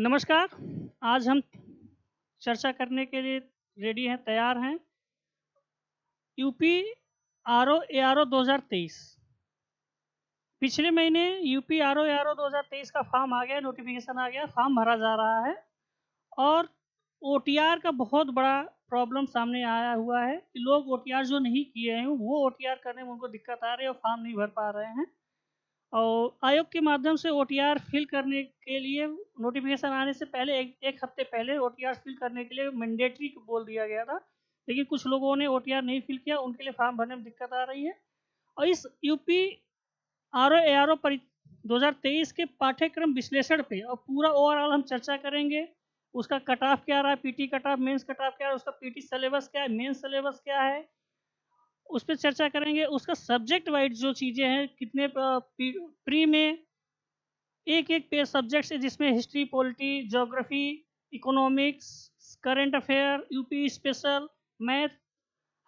नमस्कार। आज हम चर्चा करने के लिए रेडी हैं, तैयार हैं। UP RO ARO 2023। पिछले महीने यूपी आरओ एआरओ 2023 का फॉर्म आ गया, नोटिफिकेशन आ गया, फॉर्म भरा जा रहा है और ओटीआर का बहुत बड़ा प्रॉब्लम सामने आया हुआ है कि लोग ओटीआर जो नहीं किए हैं वो ओटीआर करने में उनको दिक्कत आ रही है और फॉर्म नहीं भर पा रहे हैं। और आयोग के माध्यम से ओटीआर फिल करने के लिए नोटिफिकेशन आने से पहले एक हफ्ते पहले ओटीआर फिल करने के लिए मैंडेटरी बोल दिया गया था, लेकिन कुछ लोगों ने ओटीआर नहीं फिल किया, उनके लिए फॉर्म भरने में दिक्कत आ रही है। और इस यूपी आरओ एआरओ 2023 के पाठ्यक्रम विश्लेषण पे और पूरा ओवरऑल हम चर्चा करेंगे। उसका कट ऑफ क्या रहा है, PT cut off, mains cut off क्या है, उसका पीटी सिलेबस क्या है, मेंस सिलेबस क्या है, उस पर चर्चा करेंगे। उसका सब्जेक्ट वाइज जो चीज़ें हैं, कितने प्री में एक एक पे सब्जेक्ट्स है जिसमें history, polity, geography, economics, current affair, UP special, math.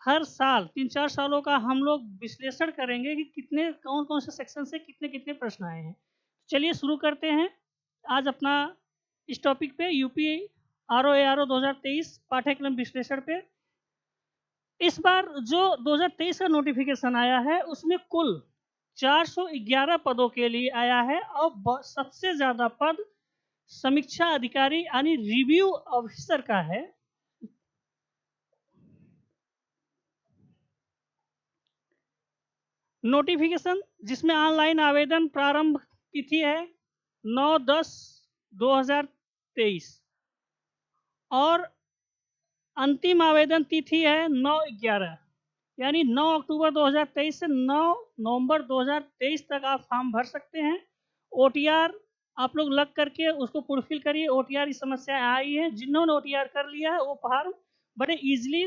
हर साल 3-4 सालों का हम लोग विश्लेषण करेंगे कि कितने कौन कौन से सेक्शन से कितने कितने प्रश्न आए हैं। चलिए शुरू करते हैं आज अपना इस टॉपिक पे, यूपी आरओ एआरओ 2023 पाठ्यक्रम विश्लेषण पे। इस बार जो 2023 का नोटिफिकेशन आया है उसमें कुल 411 पदों के लिए आया है और सबसे ज़्यादा पद समीक्षा अधिकारी यानी रिव्यू ऑफिसर का है। नोटिफिकेशन जिसमें ऑनलाइन आवेदन प्रारंभ तिथि है 9/10/2023 और अंतिम आवेदन तिथि है 9/11, यानी 9 अक्टूबर 2023 से 9 नवंबर 2023 तक आप फॉर्म भर सकते हैं। ओटीआर आप लोग लग करके उसको फुलफिल करिए। ओटीआर की समस्याएं आई है, जिन्होंने ओटीआर कर लिया है वो फॉर्म बड़े इजीली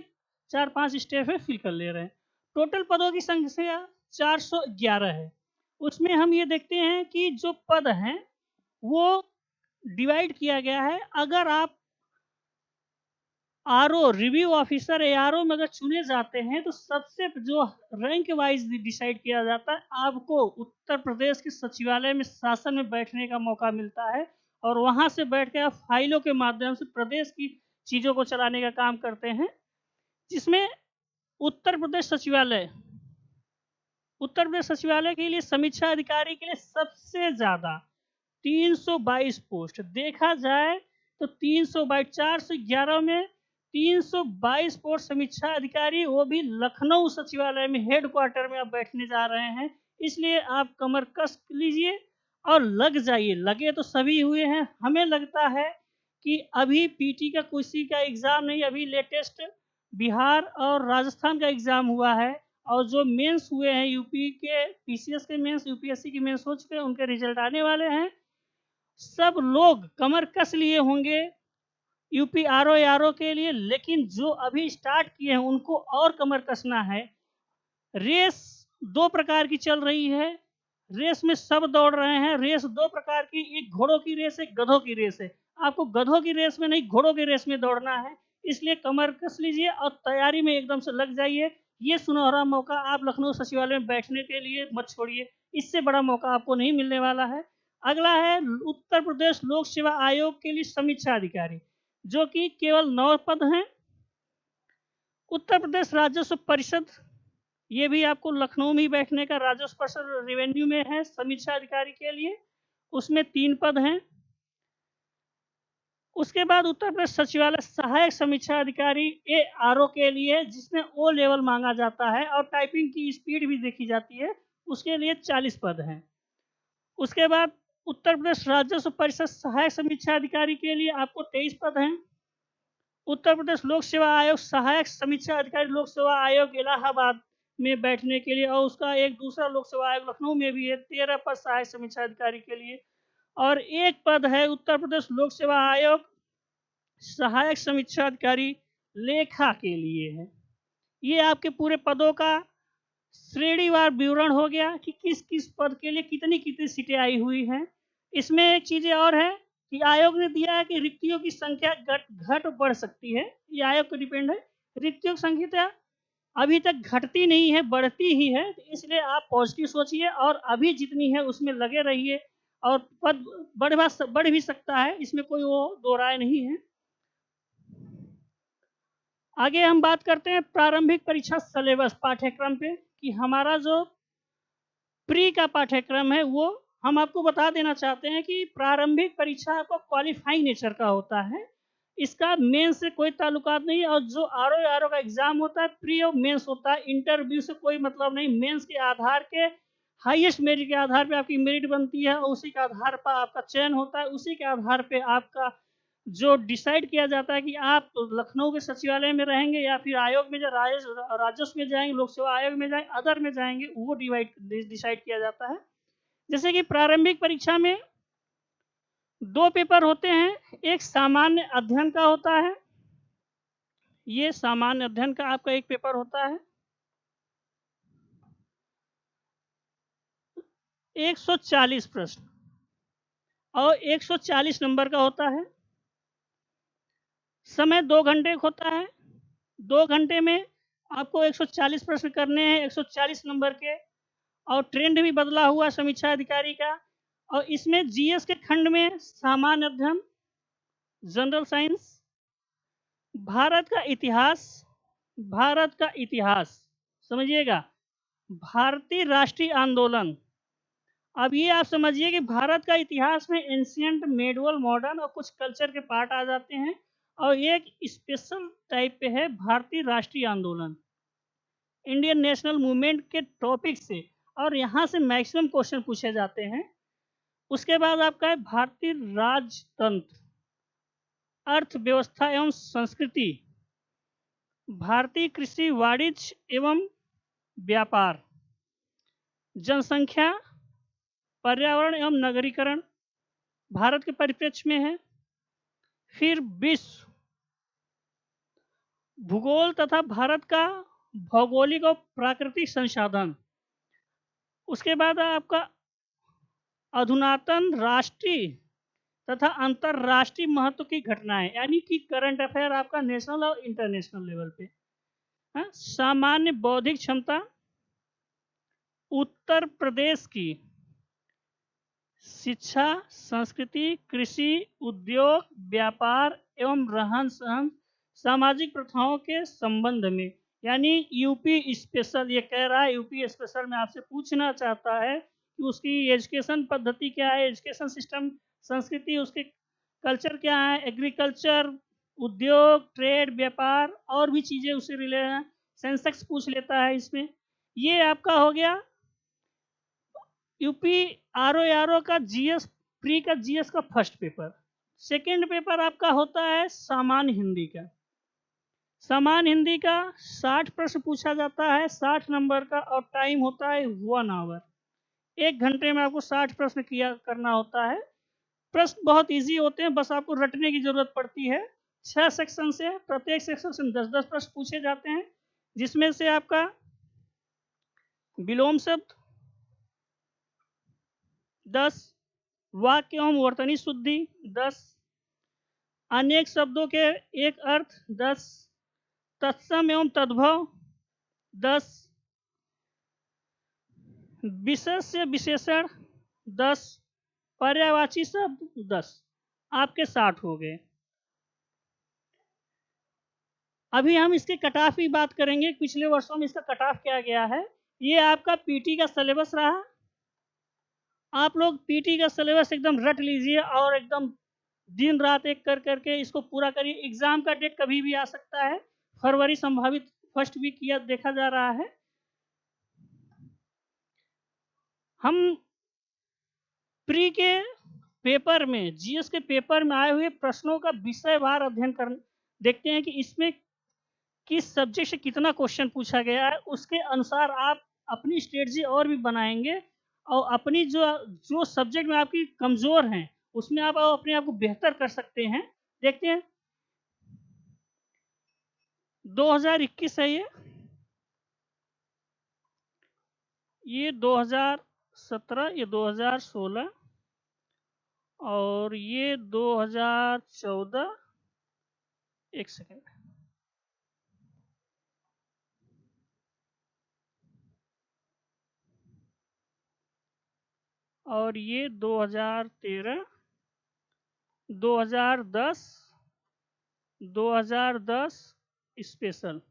4-5 स्टेप में फिल कर ले रहे हैं। टोटल पदों की संख्या 411 है। उसमें हम ये देखते हैं कि जो पद हैं वो डिवाइड किया गया है। अगर आप आरओ रिव्यू ऑफिसर एआरओ में अगर चुने जाते हैं तो सबसे जो रैंक वाइज डिसाइड किया जाता है, आपको उत्तर प्रदेश के सचिवालय में शासन में बैठने का मौका मिलता है और वहां से बैठ के आप फाइलों के माध्यम से प्रदेश की चीज़ों को चलाने का काम करते हैं, जिसमें उत्तर प्रदेश सचिवालय के लिए समीक्षा अधिकारी के लिए सबसे ज़्यादा 322 पोस्ट देखा जाए तो 322, 411 में 322 पोस्ट समीक्षा अधिकारी, वो भी लखनऊ सचिवालय में हेडक्वार्टर में आप बैठने जा रहे हैं। इसलिए आप कमर कस लीजिए और लग जाइए। लगे तो सभी हुए हैं। हमें लगता है कि अभी पीटी का किसी का एग्ज़ाम नहीं, अभी लेटेस्ट बिहार और राजस्थान का एग्ज़ाम हुआ है और जो मेंस हुए हैं यूपी के पीसीएस के मेंस, यूपीएससी की मेंस हो चुके हैं, उनके रिजल्ट आने वाले हैं। सब लोग कमर कस लिए होंगे यूपी आरओ एआरओ के लिए, लेकिन जो अभी स्टार्ट किए हैं उनको और कमर कसना है। रेस दो प्रकार की चल रही है, रेस में सब दौड़ रहे हैं। रेस दो प्रकार की, एक घोड़ों की रेस है, गधों की रेस है। आपको गधों की रेस में नहीं, घोड़ों की रेस में दौड़ना है। इसलिए कमर कस लीजिए और तैयारी में एकदम से लग जाइए। ये सुनहरा मौका आप लखनऊ सचिवालय में बैठने के लिए मत छोड़िए, इससे बड़ा मौका आपको नहीं मिलने वाला है। अगला है उत्तर प्रदेश लोक सेवा आयोग के लिए समीक्षा अधिकारी, जो कि केवल 9 पद हैं। उत्तर प्रदेश राजस्व परिषद, ये भी आपको लखनऊ में ही बैठने का, राजस्व परिषद रेवेन्यू में है समीक्षा अधिकारी के लिए, उसमें 3 पद हैं। उसके बाद उत्तर प्रदेश सचिवालय सहायक समीक्षा अधिकारी एआरओ के लिए, जिसमें ओ लेवल मांगा जाता है और टाइपिंग की स्पीड भी देखी जाती है, उसके लिए 40 पद हैं। उसके बाद उत्तर प्रदेश राजस्व परिषद सहायक समीक्षा अधिकारी के लिए आपको 23 पद हैं। उत्तर प्रदेश लोक सेवा आयोग सहायक समीक्षा अधिकारी लोक सेवा आयोग इलाहाबाद में बैठने के लिए, और उसका एक दूसरा लोक सेवा आयोग लखनऊ में भी है, 13 पद सहायक समीक्षा अधिकारी के लिए। और एक पद है उत्तर प्रदेश लोक सेवा आयोग सहायक समीक्षा अधिकारी लेखा के लिए है। ये आपके पूरे पदों का श्रेणीवार विवरण हो गया कि किस किस पद के लिए कितनी कितनी सीटें आई हुई हैं। इसमें एक चीज़ें और है कि आयोग ने दिया है कि रिक्तियों की संख्या घट बढ़ सकती है। ये आयोग पर डिपेंड है। रिक्तियों की संख्या अभी तक घटती नहीं है, बढ़ती ही है। तो इसलिए आप पॉजिटिव सोचिए और अभी जितनी है उसमें लगे रहिए और पद बढ़ भी सकता है, इसमें कोई वो दो राय नहीं है। आगे हम बात करते हैं प्रारंभिक परीक्षा सिलेबस पाठ्यक्रम पे, कि हमारा जो प्री का पाठ्यक्रम है वो हम आपको बता देना चाहते हैं कि प्रारंभिक परीक्षा आपको क्वालिफाइंग नेचर का होता है, इसका मेंस से कोई ताल्लुकात नहीं है। और जो आरओ का एग्जाम होता है प्री और मेंस होता है, इंटरव्यू से कोई मतलब नहीं। मेंस के आधार के हाईएस्ट मेरिट के आधार पे आपकी मेरिट बनती है और उसी के आधार पर आपका चयन होता है, उसी के आधार पे आपका जो डिसाइड किया जाता है कि आप लखनऊ के सचिवालय में रहेंगे या फिर आयोग में राजस्व में जाएंगे, लोक सेवा आयोग में जाएंगे, अदर में जाएंगे, वो डिसाइड किया जाता है। जैसे कि प्रारंभिक परीक्षा में दो पेपर होते हैं, एक सामान्य अध्ययन का होता है, ये सामान्य अध्ययन का आपका एक पेपर होता है, 140 प्रश्न और 140 नंबर का होता है। समय 2 घंटे होता है, 2 घंटे में आपको 140 प्रश्न करने हैं, 140 नंबर के। और ट्रेंड भी बदला हुआ समीक्षा अधिकारी का। और इसमें जीएस के खंड में सामान्य अध्ययन, जनरल साइंस, भारत का इतिहास, भारत का इतिहास समझिएगा, भारतीय राष्ट्रीय आंदोलन। अब ये आप समझिए कि भारत का इतिहास में एंशियंट, मेडुअल, मॉडर्न और कुछ कल्चर के पार्ट आ जाते हैं। और एक स्पेशल टाइप पे है भारतीय राष्ट्रीय आंदोलन, इंडियन नेशनल मूवमेंट के टॉपिक से, और यहाँ से मैक्सिमम क्वेश्चन पूछे जाते हैं। उसके बाद आपका है भारतीय राजतंत्र, अर्थव्यवस्था एवं संस्कृति, भारतीय कृषि, वाणिज्य एवं व्यापार, जनसंख्या, पर्यावरण एवं नगरीकरण भारत के परिप्रेक्ष्य में है। फिर विश्व, भूगोल तथा भारत का भौगोलिक और प्राकृतिक संसाधन। उसके बाद आपका अधुनातन राष्ट्रीय तथा अंतरराष्ट्रीय महत्व की घटनाएं, यानी कि करंट अफेयर आपका नेशनल और इंटरनेशनल लेवल पे। सामान्य बौद्धिक क्षमता, उत्तर प्रदेश की शिक्षा, संस्कृति, कृषि, उद्योग, व्यापार एवं रहन सहन, सामाजिक प्रथाओं के संबंध में। यानी यूपी स्पेशल ये कह रहा है, यूपी स्पेशल में आपसे पूछना चाहता है कि उसकी एजुकेशन पद्धति क्या है, एजुकेशन सिस्टम, संस्कृति, उसके कल्चर क्या है, एग्रीकल्चर, उद्योग, ट्रेड, व्यापार और भी चीज़ें उससे रिलेटेड हैं। सेंसेक्स पूछ लेता है इसमें। ये आपका हो गया यूपी आरओ का जीएस, प्री का जीएस का फर्स्ट पेपर। सेकंड पेपर आपका होता है सामान्य हिंदी का। सामान्य हिंदी का 60 प्रश्न पूछा जाता है, 60 नंबर का, और टाइम होता है 1 आवर। 1 घंटे में आपको 60 प्रश्न किया करना होता है। प्रश्न बहुत इजी होते हैं, बस आपको रटने की जरूरत पड़ती है। 6 सेक्शन से, प्रत्येक सेक्शन से 10-10 प्रश्न पूछे जाते हैं, जिसमें से आपका विलोम शब्द 10, वाक्य एवं वर्तनी शुद्धि 10, अनेक शब्दों के एक अर्थ 10, तत्सम एवं तद्भव 10, विशेष्य विशेषण 10, पर्यायवाची शब्द 10। आपके 60 हो गए। अभी हम इसके कट ऑफ की बात करेंगे, पिछले वर्षों में इसका कट ऑफ क्या गया है। ये आपका पीटी का सिलेबस रहा। आप लोग पीटी का सिलेबस एकदम रट लीजिए और एकदम दिन रात एक कर करके इसको पूरा करिए। एग्जाम का डेट कभी भी आ सकता है, फरवरी संभावित फर्स्ट वीक किया देखा जा रहा है। हम प्री के पेपर में, जीएस के पेपर में आए हुए प्रश्नों का विषयवार अध्ययन कर देखते हैं कि इसमें किस सब्जेक्ट से कितना क्वेश्चन पूछा गया है। उसके अनुसार आप अपनी स्ट्रेटजी और भी बनाएंगे और अपनी जो जो सब्जेक्ट में आपकी कमजोर हैं उसमें आप अपने आप को बेहतर कर सकते हैं। देखते हैं 2021 है ये 2017, ये 2016 और ये 2014। एक सेकेंड, और ये 2013, 2010, 2010 स्पेशल,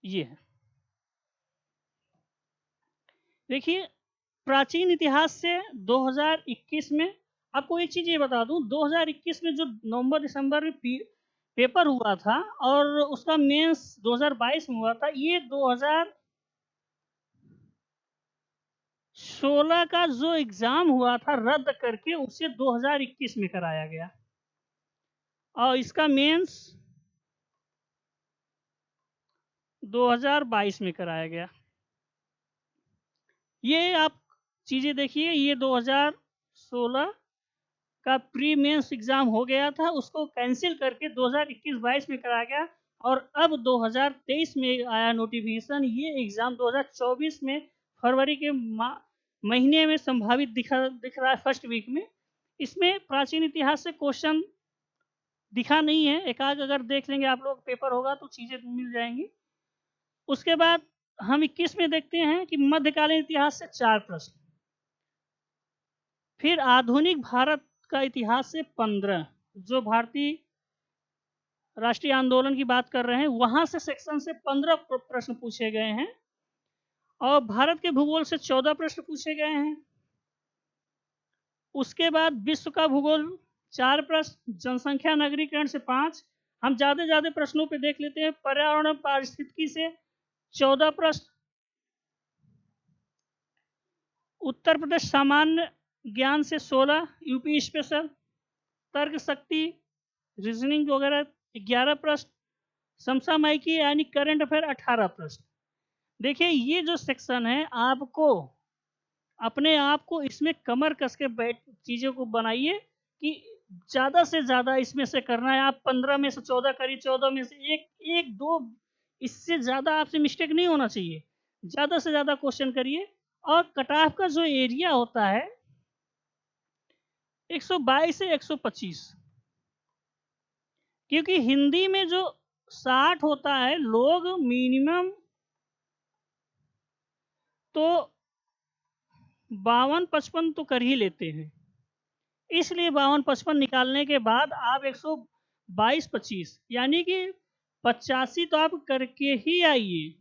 ये है। देखिए प्राचीन इतिहास से 2021 में, आपको एक चीज़ ये बता दूं, 2021 में जो नवंबर दिसंबर में पेपर हुआ था और उसका मेंस 2022 में हुआ था, ये 2016 का जो एग्ज़ाम हुआ था रद्द करके उसे 2021 में कराया गया और इसका मेंस 2022 में कराया गया। ये आप चीज़ें देखिए, ये 2016 का प्री मेंस एग्ज़ाम हो गया था, उसको कैंसिल करके 2021-22 में कराया गया और अब 2023 में आया नोटिफिकेशन। ये एग्ज़ाम 2024 में फरवरी के महीने में संभावित दिख रहा है, फर्स्ट वीक में। इसमें प्राचीन इतिहास से क्वेश्चन दिखा नहीं है, एकाध अगर देख लेंगे आप लोग, पेपर होगा तो चीज़ें मिल जाएंगी। उसके बाद हम 21 में देखते हैं कि मध्यकालीन इतिहास से 4 प्रश्न, फिर आधुनिक भारत का इतिहास से 15, जो भारतीय राष्ट्रीय आंदोलन की बात कर रहे हैं वहां से सेक्शन से 15 प्रश्न पूछे गए हैं और भारत के भूगोल से 14 प्रश्न पूछे गए हैं। उसके बाद विश्व का भूगोल 4 प्रश्न, जनसंख्या नगरीकरण से 5। हम ज़्यादा प्रश्नों पे देख लेते हैं। पर्यावरण पारिस्थितिकी से 14 प्रश्न, उत्तर प्रदेश सामान्य ज्ञान से 16, यूपी स्पेशल, तर्क शक्ति रीजनिंग वगैरह 11 प्रश्न, समसामयिकी यानी करंट अफेयर 18 प्रश्न। देखिए ये जो सेक्शन है, आपको अपने आप को इसमें कमर कस के बैठ चीज़ों को बनाइए कि ज़्यादा से ज़्यादा इसमें से करना है। आप 15 में से 14 करिए, 14 में से एक दो, इससे ज़्यादा आपसे मिस्टेक नहीं होना चाहिए। ज़्यादा से ज़्यादा क्वेश्चन करिए और कट ऑफ का जो एरिया होता है 122 से 125, क्योंकि हिंदी में जो 60 होता है, लोग मिनिमम तो 52-55 तो कर ही लेते हैं। इसलिए 52-55 निकालने के बाद आप 122-25 यानी कि 85 तो आप करके ही आइए।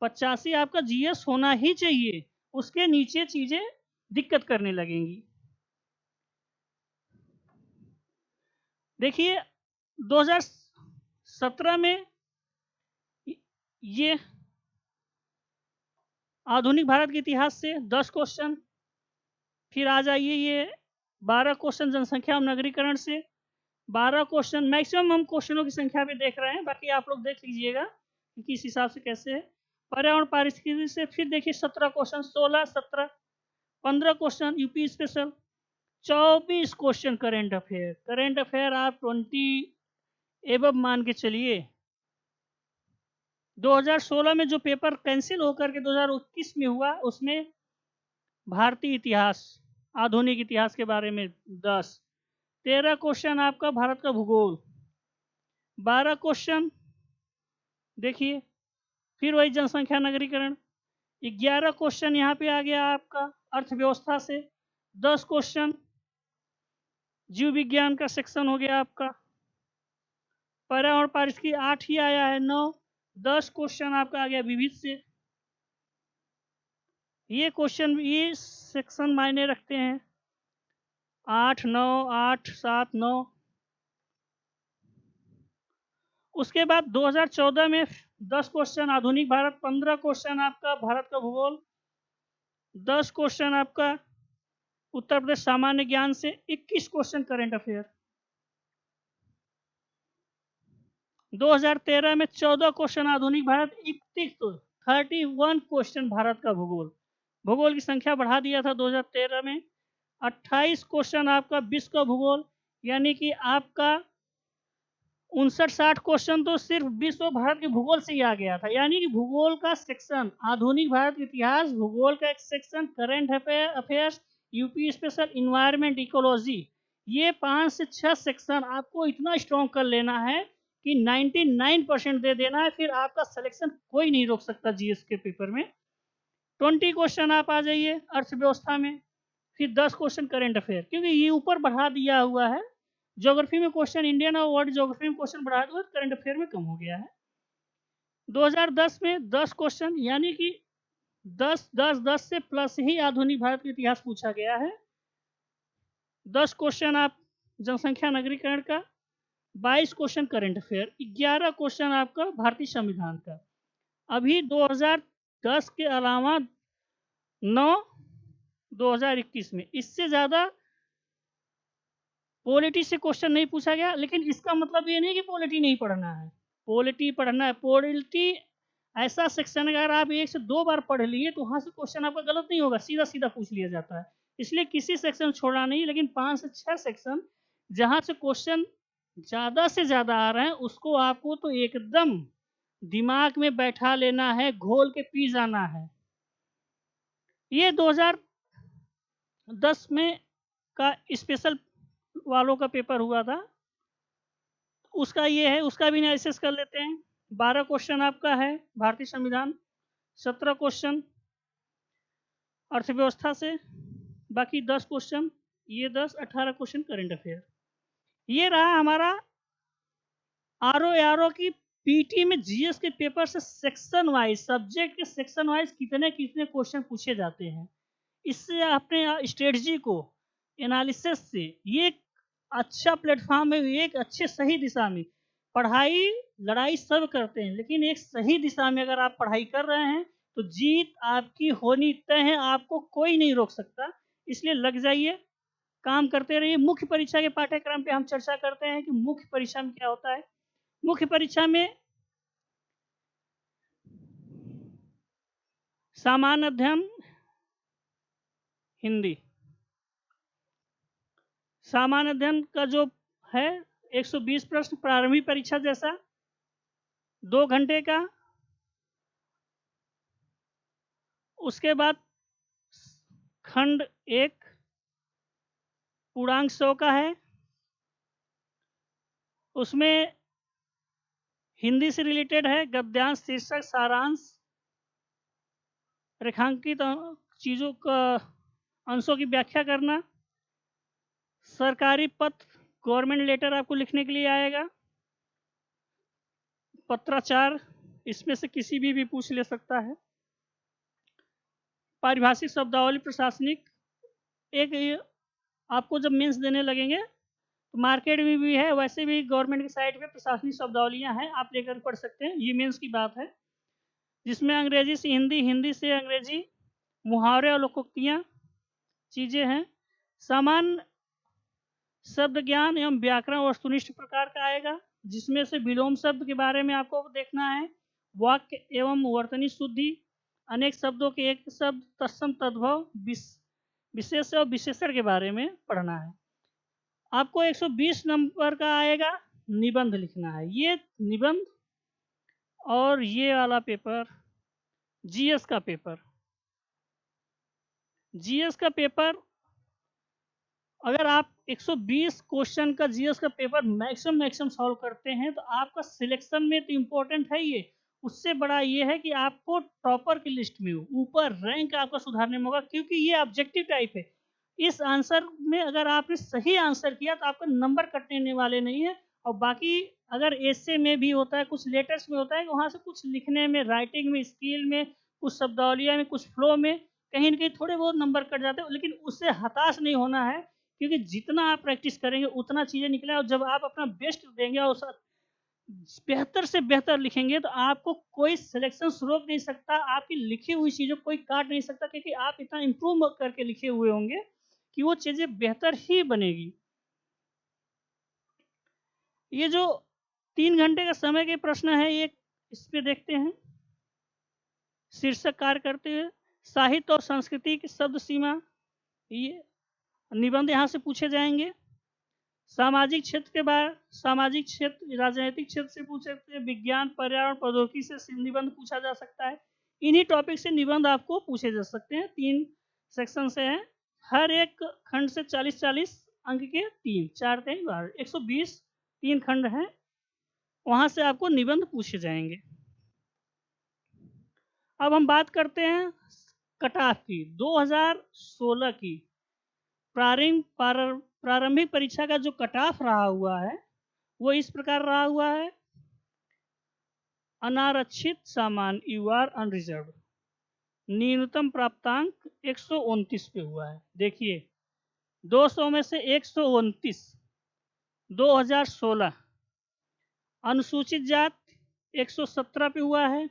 85 आपका जीएस होना ही चाहिए, उसके नीचे चीज़ें दिक्कत करने लगेंगी। देखिए 2017 में ये आधुनिक भारत के इतिहास से 10 क्वेश्चन, फिर आ जाइए ये 12 क्वेश्चन जनसंख्या और नगरीकरण से, 12 क्वेश्चन। मैक्सिमम हम क्वेश्चनों की संख्या भी देख रहे हैं, बाकी आप लोग देख लीजिएगा कि किस हिसाब से कैसे है। पर्यावरण पारिस्थितिकी से फिर देखिए 17 question, 16, 17, 15 question UP special, 24 question current affair. Current affair आप 20 एबव मान के चलिए। 2016 में जो पेपर कैंसिल होकर के 2021 में हुआ, उसमें भारतीय इतिहास, आधुनिक इतिहास के बारे में 10, 13 क्वेश्चन आपका भारत का भूगोल, 12 क्वेश्चन देखिए, फिर वही जनसंख्या नगरीकरण, 11 क्वेश्चन यहाँ पे आ गया आपका अर्थव्यवस्था से, 10 क्वेश्चन जीव विज्ञान का सेक्शन हो गया आपका, पर्यावरण पारिस्थितिकी 8 ही आया है, 9, 10 क्वेश्चन आपका आ गया विविध से। ये क्वेश्चन, ये सेक्शन मायने रखते हैं, 8, 9, 8, 7, 9। उसके बाद 2014 में 10 क्वेश्चन आधुनिक भारत, 15 क्वेश्चन आपका भारत का भूगोल, 10 क्वेश्चन आपका उत्तर प्रदेश सामान्य ज्ञान से, 21 क्वेश्चन करंट अफेयर। 2013 में 14 क्वेश्चन आधुनिक भारत, 31 क्वेश्चन भारत का भूगोल। भूगोल की संख्या बढ़ा दिया था 2013 में। 28 क्वेश्चन आपका विश्व का भूगोल, यानी कि आपका 59-60 क्वेश्चन तो सिर्फ विश्व भारत के भूगोल से ही आ गया था। यानी कि भूगोल का सेक्शन, आधुनिक भारत का इतिहास, भूगोल का एक section, current affairs, UP special, environment, ecology, ये 5 से 6 सेक्शन आपको इतना स्ट्रॉन्ग कर लेना है कि 99% दे देना है, फिर आपका सिलेक्शन कोई नहीं रोक सकता जीएस के पेपर में। 20 क्वेश्चन आप आ जाइए अर्थव्यवस्था में, फिर 10 क्वेश्चन करेंट अफेयर, क्योंकि ये ऊपर बढ़ा दिया हुआ है। ज्योग्राफी में क्वेश्चन, इंडियन और वर्ल्ड ज्योग्राफी में क्वेश्चन बढ़ा हुआ है, करंट अफेयर में कम हो गया है। 2010 में 10 क्वेश्चन, यानी कि 10 10 10 से प्लस ही आधुनिक भारत का इतिहास पूछा गया है। 10 क्वेश्चन आप जनसंख्या नगरीकरण का, 22 क्वेश्चन करंट अफेयर, 11 क्वेश्चन आपका भारतीय संविधान का। अभी 2010 के अलावा 9 2021 में इससे ज़्यादा पॉलिटी से क्वेश्चन नहीं पूछा गया। लेकिन इसका मतलब ये नहीं कि पॉलिटी नहीं पढ़ना है, पॉलिटी पढ़ना है। पॉलिटी ऐसा सेक्शन अगर आप 1 से 2 बार पढ़ लिए तो वहाँ से क्वेश्चन आपका गलत नहीं होगा, सीधा सीधा पूछ लिया जाता है। इसलिए किसी सेक्शन छोड़ा नहीं, लेकिन 5 से 6 सेक्शन जहाँ से क्वेश्चन ज़्यादा से ज़्यादा आ रहे हैं उसको आपको तो एकदम दिमाग में बैठा लेना है, घोल के पी जाना है। ये 2010 में का स्पेशल वालों का पेपर हुआ था, उसका ये है, उसका भी एनालिसिस कर लेते हैं। 12 क्वेश्चन आपका है भारतीय संविधान, 17 क्वेश्चन अर्थव्यवस्था से, बाकी 10 क्वेश्चन, ये 10 18 क्वेश्चन करंट अफेयर। ये रहा हमारा आरओ की पीटी में जीएस के पेपर से सेक्शन वाइज, सब्जेक्ट के सेक्शन वाइज कितने कितने क्वेश्चन पूछे जाते हैं। इससे अपने स्ट्रेटजी को एनालिसिस से ये अच्छा प्लेटफॉर्म है, एक अच्छे सही दिशा में। पढ़ाई लड़ाई सब करते हैं, लेकिन एक सही दिशा में अगर आप पढ़ाई कर रहे हैं तो जीत आपकी होनी तय है, आपको कोई नहीं रोक सकता। इसलिए लग जाइए, काम करते रहिए। मुख्य परीक्षा के पाठ्यक्रम पे हम चर्चा करते हैं कि मुख्य परीक्षा में क्या होता है। मुख्य परीक्षा में सामान्य अध्ययन हिंदी, सामान्य अध्ययन का जो है 120 प्रश्न, प्रारंभिक परीक्षा जैसा 2 घंटे का। उसके बाद खंड 1 पूर्णांक 100 का है, उसमें हिंदी से रिलेटेड है, गद्यांश, शीर्षक, सारांश, रेखांकित चीज़ों का अंशों की व्याख्या करना। सरकारी पत्र, गवर्नमेंट लेटर आपको लिखने के लिए आएगा। पत्राचार, इसमें से किसी भी पूछ ले सकता है। पारिभाषिक शब्दावली, प्रशासनिक, एक आपको जब मेंस देने लगेंगे तो मार्केट में भी है, वैसे भी गवर्नमेंट की साइट पे प्रशासनिक शब्दावलियां हैं, आप लेकर पढ़ सकते हैं। ये मेंस की बात है, जिसमें अंग्रेजी से हिंदी, हिंदी से अंग्रेजी, मुहावरे और लोकोक्तियाँ चीज़ें हैं। सामान्य शब्द ज्ञान एवं व्याकरण वस्तुनिष्ठ प्रकार का आएगा, जिसमें से विलोम शब्द के बारे में आपको देखना है। वाक्य एवं वर्तनी शुद्धि, अनेक शब्दों के एक शब्द, तत्सम, तद्भव, विशेष और विशेषण के बारे में पढ़ना है। आपको 120 नंबर का आएगा, निबंध लिखना है। ये निबंध और ये वाला पेपर जीएस का पेपर, जीएस का पेपर अगर आप 120 क्वेश्चन का जीएस का पेपर मैक्सिमम सॉल्व करते हैं तो आपका सिलेक्शन में तो इम्पोर्टेंट है ये। उससे बड़ा ये है कि आपको टॉपर की लिस्ट में ऊपर रैंक आपका सुधारने में होगा, क्योंकि ये ऑब्जेक्टिव टाइप है। इस आंसर में अगर आपने सही आंसर किया तो आपका नंबर कटने वाले नहीं है। और बाकी अगर एसे में भी होता है, कुछ लेटर्स में होता है, वहाँ से कुछ लिखने में, राइटिंग में, स्किल में, कुछ शब्दावलिया में, कुछ फ्लो में कहीं न कहीं थोड़े बहुत नंबर कट जाते हैं। लेकिन उससे हताश नहीं होना है, क्योंकि जितना आप प्रैक्टिस करेंगे उतना चीज़ें निकलें। और जब आप अपना बेस्ट देंगे और बेहतर से बेहतर लिखेंगे तो आपको कोई सिलेक्शन रोक नहीं सकता, आपकी लिखी हुई चीज़ों को कोई काट नहीं सकता, क्योंकि आप इतना इम्प्रूव करके लिखे हुए होंगे कि वो चीज़ें बेहतर ही बनेगी। ये जो 3 घंटे का समय के प्रश्न है, ये इस पे देखते हैं। शीर्षक कार्य करते हुए साहित्य और संस्कृति की शब्द सीमा, ये निबंध यहाँ से पूछे जाएंगे। सामाजिक क्षेत्र के बारे, सामाजिक क्षेत्र, राजनीतिक क्षेत्र से पूछ सकते हैं। विज्ञान, पर्यावरण, प्रौद्योगिकी से निबंध पूछा जा सकता है। इन्हीं टॉपिक से निबंध आपको पूछे जा सकते हैं। 3 सेक्शन से हैं, हर एक खंड से 40-40 अंक के 3 4 3 12 120 3 खंड हैं, वहाँ से आपको निबंध पूछे जाएंगे। अब हम बात करते हैं कट ऑफ की 2016 की प्रारंभिक परीक्षा का जो कट ऑफ रहा हुआ है वो इस प्रकार रहा हुआ है। अनारक्षित सामान्य यू आर अनरिजर्व, न्यूनतम प्राप्तांक 129 पे हुआ है। देखिए 200 में से 129 2016। अनुसूचित जात 117 पे हुआ है,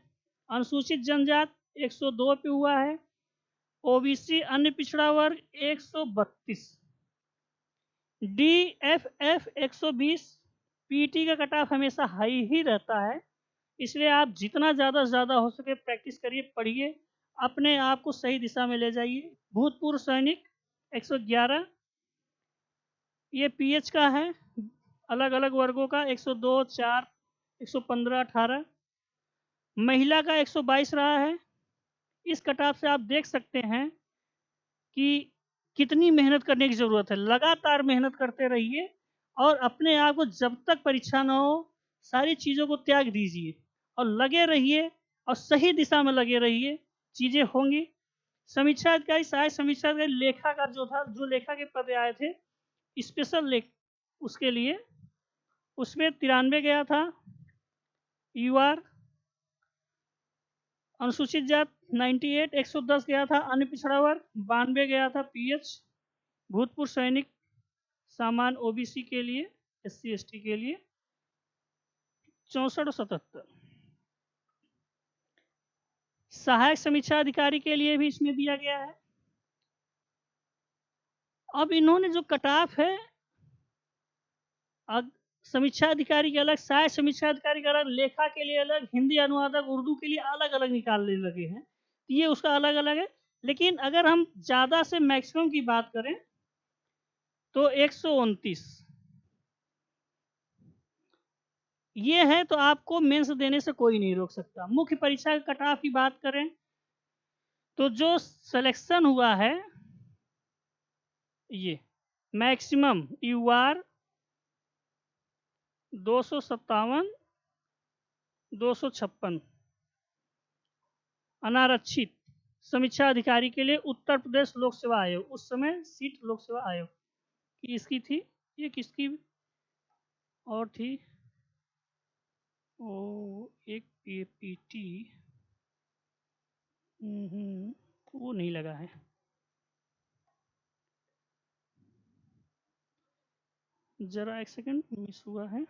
अनुसूचित जनजात 102 पे हुआ है, ओबीसी अन्य पिछड़ा वर्ग 132, डीएफएफ 120। पीटी का कट ऑफ हमेशा हाई ही रहता है, इसलिए आप जितना ज़्यादा से ज़्यादा हो सके प्रैक्टिस करिए, पढ़िए, अपने आप को सही दिशा में ले जाइए। भूतपूर्व सैनिक 111, ये पीएच का है, अलग अलग वर्गों का 102, 4, 115, 18। महिला का 122 रहा है। इस कट ऑफ से आप देख सकते हैं कि कितनी मेहनत करने की ज़रूरत है। लगातार मेहनत करते रहिए और अपने आप को जब तक परीक्षा न हो सारी चीज़ों को त्याग दीजिए और लगे रहिए और सही दिशा में लगे रहिए, चीज़ें होंगी। समीक्षा अधिकारी, सहायक समीक्षा अधिकारी, लेखाकार जो था, जो लेखा के पद आए थे स्पेशल लेख, उसके लिए उसमें 93 गया था यूआर। अनुसूचित जात 98, 110 गया था अन्य पिछड़ा वर्ग, 92 गया था पीएच। भूतपूर्व सैनिक सामान्य ओबीसी के लिए, एससी एसटी के लिए 64 और 77। सहायक समीक्षा अधिकारी के लिए भी इसमें दिया गया है। अब इन्होंने जो कट ऑफ है, समीक्षा अधिकारी के अलग, सहायक समीक्षा अधिकारी का अलग, लेखा के लिए अलग, हिंदी अनुवादक उर्दू के लिए अलग अलग निकालने लगे हैं। ये उसका अलग अलग है। लेकिन अगर हम ज़्यादा से मैक्सिमम की बात करें तो 129 ये है, तो आपको मेंस देने से कोई नहीं रोक सकता। मुख्य परीक्षा के कट ऑफ की बात करें तो जो सिलेक्शन हुआ है, ये मैक्सिमम यूआर 257, 256। अनारक्षित समीक्षा अधिकारी के लिए उत्तर प्रदेश लोक सेवा आयोग, उस समय सीट लोक सेवा आयोग की इसकी थी, ये किसकी और थी, ओ एक पीटी, वो नहीं लगा है, जरा एक सेकंड, मिस हुआ है।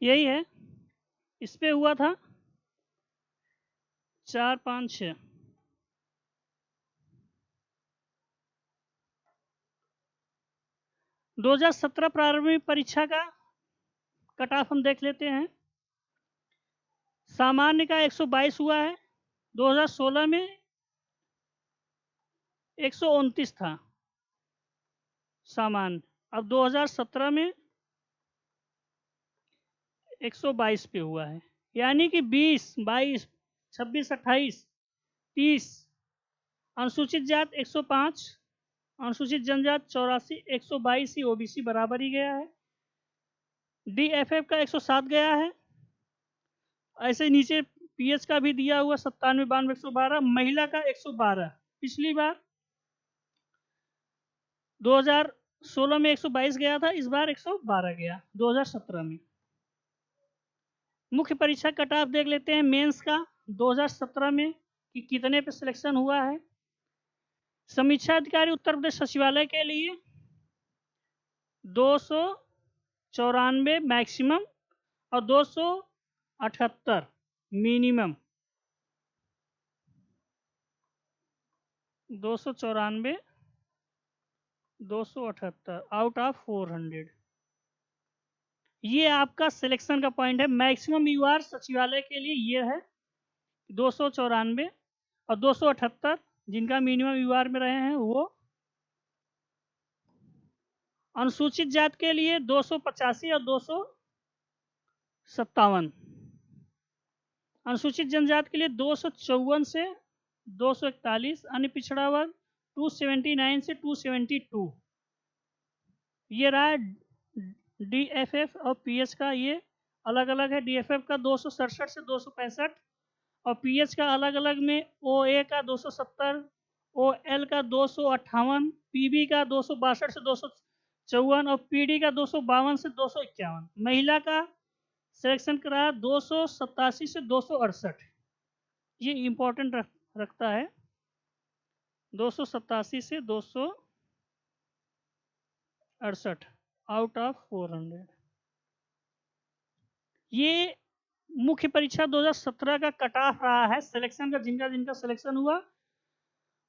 यही है, इस पे हुआ था 4, 5, 6। दो 2017 प्रारंभिक परीक्षा का कट ऑफ हम देख लेते हैं। सामान्य का 122 हुआ है, 2016 में 129 था सामान्य, अब 2017 में 122 पे हुआ है, यानी कि 20, 22, 26, 28, 30। अनुसूचित जात 105, अनुसूचित जनजात 84, 122 ही ओबीसी बराबर ही गया है। डीएफएफ का 107 गया है। ऐसे नीचे पीएच का भी दिया हुआ 97, 92, 112। महिला का 112, पिछली बार 2016 में 122 गया था, इस बार 112 गया 2017 में। मुख्य परीक्षा कट ऑफ देख लेते हैं मेंस का 2017 में कि कितने पे सिलेक्शन हुआ है। समीक्षा अधिकारी उत्तर प्रदेश सचिवालय के लिए 294 मैक्सिमम और 78 मिनिमम, 294 278 आउट ऑफ 400। ये आपका सिलेक्शन का पॉइंट है। मैक्सिमम यूआर सचिवालय के लिए ये है 294 और 278 जिनका मिनिमम यूआर में रहे हैं वो। अनुसूचित जाति के लिए 285 और 257। अनुसूचित जनजाति के लिए 254 से 241। अन्य पिछड़ा वर्ग 279 से 272। ये रहा डीएफएफ और पीएच का, ये अलग अलग है। डीएफएफ का 267 से 265 और पीएच का अलग अलग में ओए का 270, ओएल का 258, पीबी का 262 से 254 और पीडी का 252 से 251। महिला का सिलेक्शन करा 287 से 268। ये इम्पोर्टेंट रखता है, 287 से 268 आउट ऑफ 400। ये मुख्य परीक्षा 2017 का कट ऑफ रहा है सिलेक्शन का। जिनका जिनका सिलेक्शन हुआ,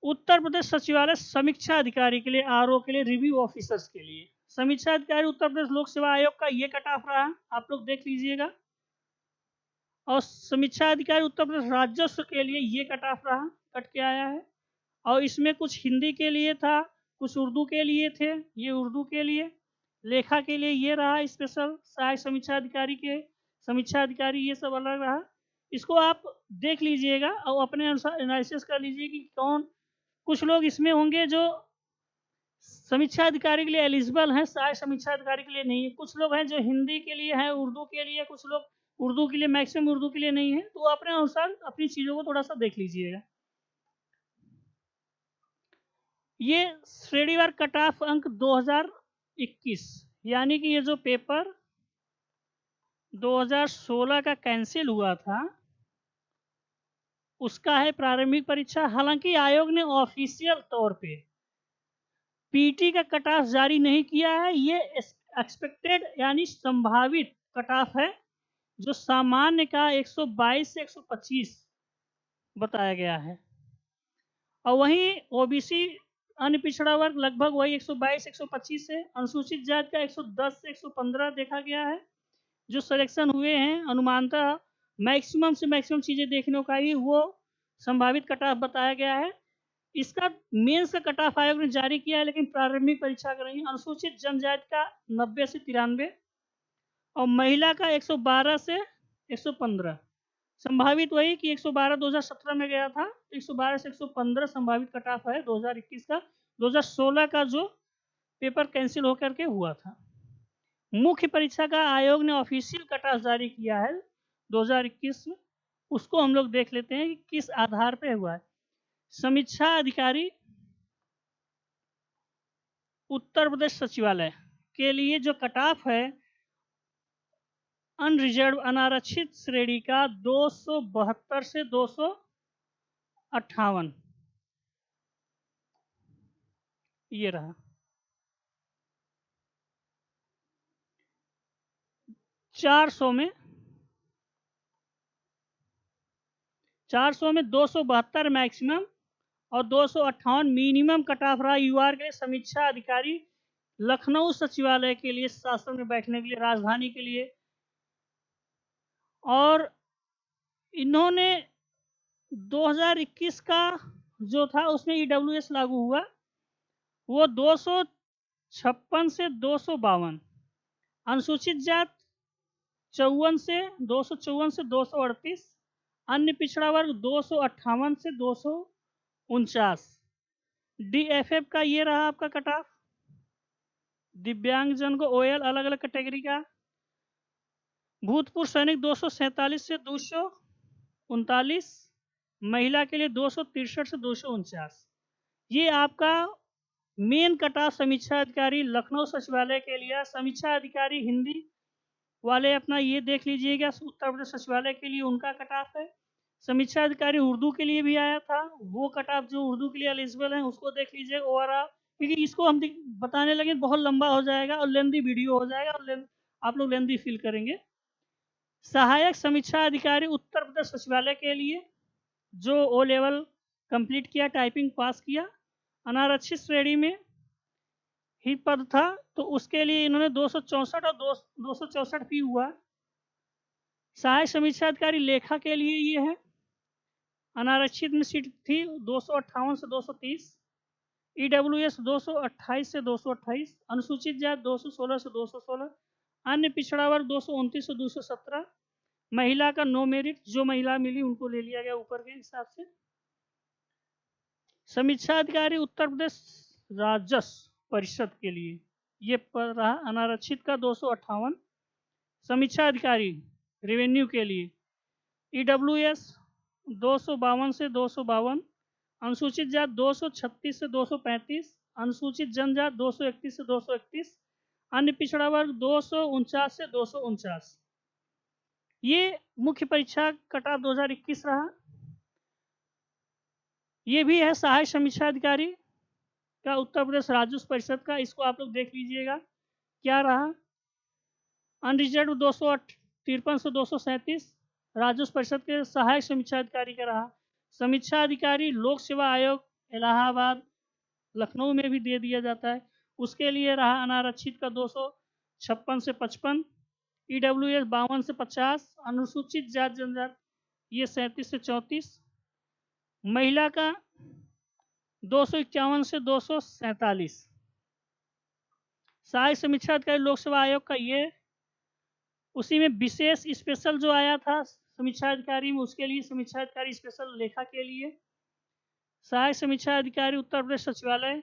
उत्तर प्रदेश सचिवालय समीक्षा अधिकारी के लिए, आरओ के लिए, रिव्यू ऑफिसर्स के लिए। समीक्षा अधिकारी उत्तर प्रदेश लोक सेवा आयोग का ये कट ऑफ रहा, आप लोग देख लीजिएगा। और समीक्षा अधिकारी उत्तर प्रदेश राजस्व के लिए ये कट ऑफ रहा, कट के आया है। और इसमें कुछ हिंदी के लिए था, कुछ उर्दू के लिए थे। ये उर्दू के लिए, लेखा के लिए ये रहा स्पेशल, सहायक समीक्षा अधिकारी के समीक्षा अधिकारी ये सब अलग रहा। इसको आप देख लीजिएगा और अपने अनुसार एनालिसिस कर लीजिए कि कौन। कुछ लोग इसमें होंगे जो समीक्षा अधिकारी के लिए एलिजिबल हैं, सहायक समीक्षा अधिकारी के लिए नहीं है। कुछ लोग हैं जो हिंदी के लिए हैं, उर्दू के लिए, कुछ लोग उर्दू के लिए, मैक्सिमम उर्दू के लिए नहीं है। तो अपने अनुसार अपनी चीज़ों को थोड़ा सा देख लीजिएगा। ये श्रेणीवार कट ऑफ अंक 2021, यानी कि ये जो पेपर 2016 का कैंसिल हुआ था उसका है प्रारंभिक परीक्षा। हालांकि आयोग ने ऑफिशियल तौर पे पीटी का कट ऑफ जारी नहीं किया है। ये एक्सपेक्टेड यानी संभावित कट ऑफ है, जो सामान्य का 122 से 125 बताया गया है। और वहीं ओबीसी अन्य पिछड़ा वर्ग लगभग वही 122 125 है। अनुसूचित जाति का 110 से 115 देखा गया है। जो सिलेक्शन हुए हैं अनुमानतः मैक्सिमम से मैक्सिमम चीज़ें देखने का ही वो संभावित कट ऑफ बताया गया है। इसका मेंस का कट ऑफ आयोग ने जारी किया है, लेकिन प्रारंभिक परीक्षा का नहीं। अनुसूचित जनजाति का 90 से 93 और महिला का 112 से 115। संभावित वही कि 112 2017 में गया था, 112 से 115 संभावित कट ऑफ है 2021 का। 2016 का जो पेपर कैंसिल होकर के हुआ था। मुख्य परीक्षा का आयोग ने ऑफिशियल कट ऑफ जारी किया है 2021 में, उसको हम लोग देख लेते हैं कि किस आधार पे हुआ है। समीक्षा अधिकारी उत्तर प्रदेश सचिवालय के लिए जो कट ऑफ है अनरिजर्व अनारक्षित श्रेणी का 272 से 258 ये रहा। 400 में 272 मैक्सिमम और 258 मिनिमम कट ऑफ रहा यूआर के लिए। समीक्षा अधिकारी लखनऊ सचिवालय के लिए, शासन में बैठने के लिए, राजधानी के लिए। और इन्होंने 2021 का जो था उसमें ईडब्ल्यूएस लागू हुआ, वो 256 से 252। अनुसूचित जाति 254 से 238। अन्य पिछड़ा वर्ग 258 से 249। डीएफएफ का ये रहा आपका कट ऑफ। दिव्यांगजन को ओएल अलग अलग कैटेगरी का। भूतपूर्व सैनिक 247 से 239। महिला के लिए 263 से 249। ये आपका मेन कट ऑफ समीक्षा अधिकारी लखनऊ सचिवालय के लिए। समीक्षा अधिकारी हिंदी वाले अपना ये देख लीजिएगा, उत्तर प्रदेश सचिवालय के लिए उनका कट ऑफ है। समीक्षा अधिकारी उर्दू के लिए भी आया था, वो कट ऑफ जो उर्दू के लिए एलिजिबल है उसको देख लीजिए ओवरऑल, क्योंकि इसको हम बताने लगे बहुत लंबा हो जाएगा और लेंदी वीडियो हो जाएगा और आप लोग लेंदी फील करेंगे। सहायक समीक्षा अधिकारी उत्तर प्रदेश सचिवालय के लिए जो ओ लेवल कंप्लीट किया, टाइपिंग पास किया, अनारक्षित श्रेणी में ही पद था, तो उसके लिए इन्होंने 264 और 264 फी हुआ। सहायक समीक्षा अधिकारी लेखा के लिए ये है, अनारक्षित में सीट थी 258 से 230, ईडब्ल्यूएस 228 से 228, अनुसूचित जाति 216 से 216, अन्य पिछड़ा वर्ग 229 से 217, महिला का नो मेरिट, जो महिला मिली उनको ले लिया गया ऊपर के हिसाब से। समीक्षा अधिकारी उत्तर प्रदेश राजस्व परिषद के लिए ये पद रहा, अनारक्षित का 258, समीक्षा अधिकारी रेवेन्यू के लिए ईडब्ल्यूएस 252 से 252, अनुसूचित जाति 236 से 235, अनुसूचित जनजाति 231 से 231, अन्य पिछड़ा वर्ग 249 से 249। ये मुख्य परीक्षा कटा 2021 रहा। ये भी है सहायक समीक्षा अधिकारी का उत्तर प्रदेश राजस्व परिषद का, इसको आप लोग देख लीजिएगा क्या रहा। अनरिजर्व 253 से 237 राजस्व परिषद के सहायक समीक्षा अधिकारी का रहा। समीक्षा अधिकारी लोक सेवा आयोग इलाहाबाद लखनऊ में भी दे दिया जाता है, उसके लिए रहा अनारक्षित का 256 से 55, ईडब्ल्यूएस 52 से 50, अनुसूचित जाति जनजाति ये 37 से 34, महिला का 251 से 247। सहायक समीक्षा अधिकारी लोक सेवा आयोग का ये, उसी में विशेष स्पेशल जो आया था समीक्षा अधिकारी में, उसके लिए समीक्षा अधिकारी स्पेशल लेखा के लिए। सहायक समीक्षा अधिकारी उत्तर प्रदेश सचिवालय,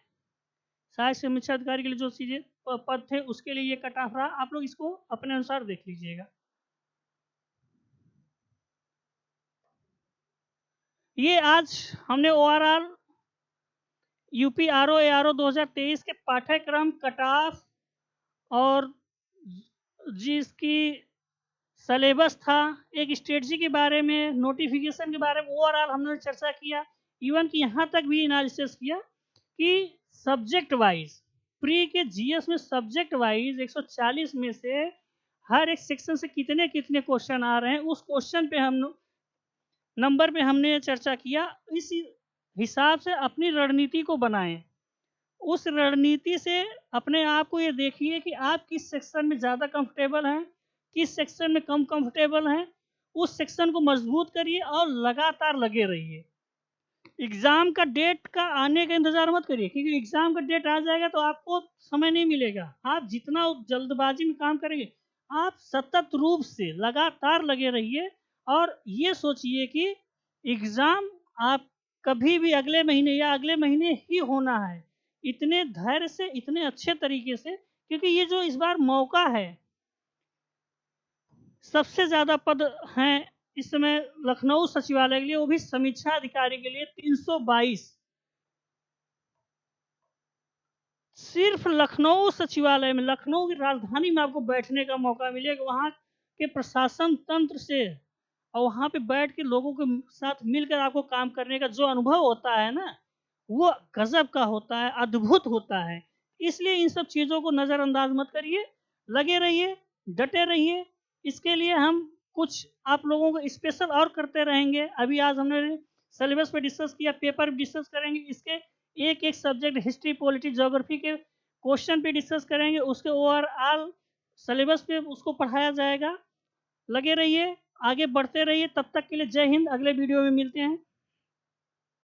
सहायक समीक्षा अधिकारी के लिए जो चीजें पद थे उसके लिए ये कट ऑफ रहा। आप लोग इसको अपने अनुसार देख लीजिएगा। ये आज हमने ओआरआर यूपी आरओ एआरओ 2023 के पाठ्यक्रम कट ऑफ और जिसकी सिलेबस था, एक स्ट्रेटजी के बारे में, नोटिफिकेशन के बारे में ओवरऑल हमने चर्चा किया। इवन कि यहाँ तक भी एनालिसिस किया कि सब्जेक्ट वाइज प्री के जीएस में सब्जेक्ट वाइज 140 में से हर एक सेक्शन से कितने कितने क्वेश्चन आ रहे हैं, उस क्वेश्चन पे हम नंबर पे हमने चर्चा किया। इस हिसाब से अपनी रणनीति को बनाएं। उस रणनीति से अपने आप को ये देखिए कि आप किस सेक्शन में ज़्यादा कंफर्टेबल हैं, किस सेक्शन में कम कंफर्टेबल हैं, उस सेक्शन को मजबूत करिए और लगातार लगे रहिए। एग्ज़ाम का डेट का आने का इंतज़ार मत करिए, क्योंकि एग्ज़ाम का डेट आ जाएगा तो आपको समय नहीं मिलेगा। आप जितना जल्दबाजी में काम करेंगे, आप सतत रूप से लगातार लगे रहिए और ये सोचिए कि एग्ज़ाम आप कभी भी अगले महीने या अगले महीने ही होना है, इतने धैर्य से, इतने अच्छे तरीके से, क्योंकि ये जो इस बार मौका है, सबसे ज़्यादा पद हैं इस समय लखनऊ सचिवालय के लिए, वो भी समीक्षा अधिकारी के लिए 322। सिर्फ लखनऊ सचिवालय में, लखनऊ की राजधानी में आपको बैठने का मौका मिलेगा, वहाँ के प्रशासन तंत्र से और वहाँ पे बैठ के लोगों के साथ मिलकर आपको काम करने का जो अनुभव होता है ना, वो गजब का होता है, अद्भुत होता है। इसलिए इन सब चीज़ों को नज़रअंदाज मत करिए, लगे रहिए, डटे रहिए। इसके लिए हम कुछ आप लोगों को स्पेशल और करते रहेंगे। अभी आज हमने सिलेबस पे डिस्कस किया, पेपर डिस्कस करेंगे, इसके एक एक सब्जेक्ट हिस्ट्री, पॉलिटी, ज्योग्राफी के क्वेश्चन पे डिस्कस करेंगे, उसके ओवरऑल सिलेबस पे उसको पढ़ाया जाएगा। लगे रहिए, आगे बढ़ते रहिए। तब तक के लिए जय हिंद। अगले वीडियो में मिलते हैं।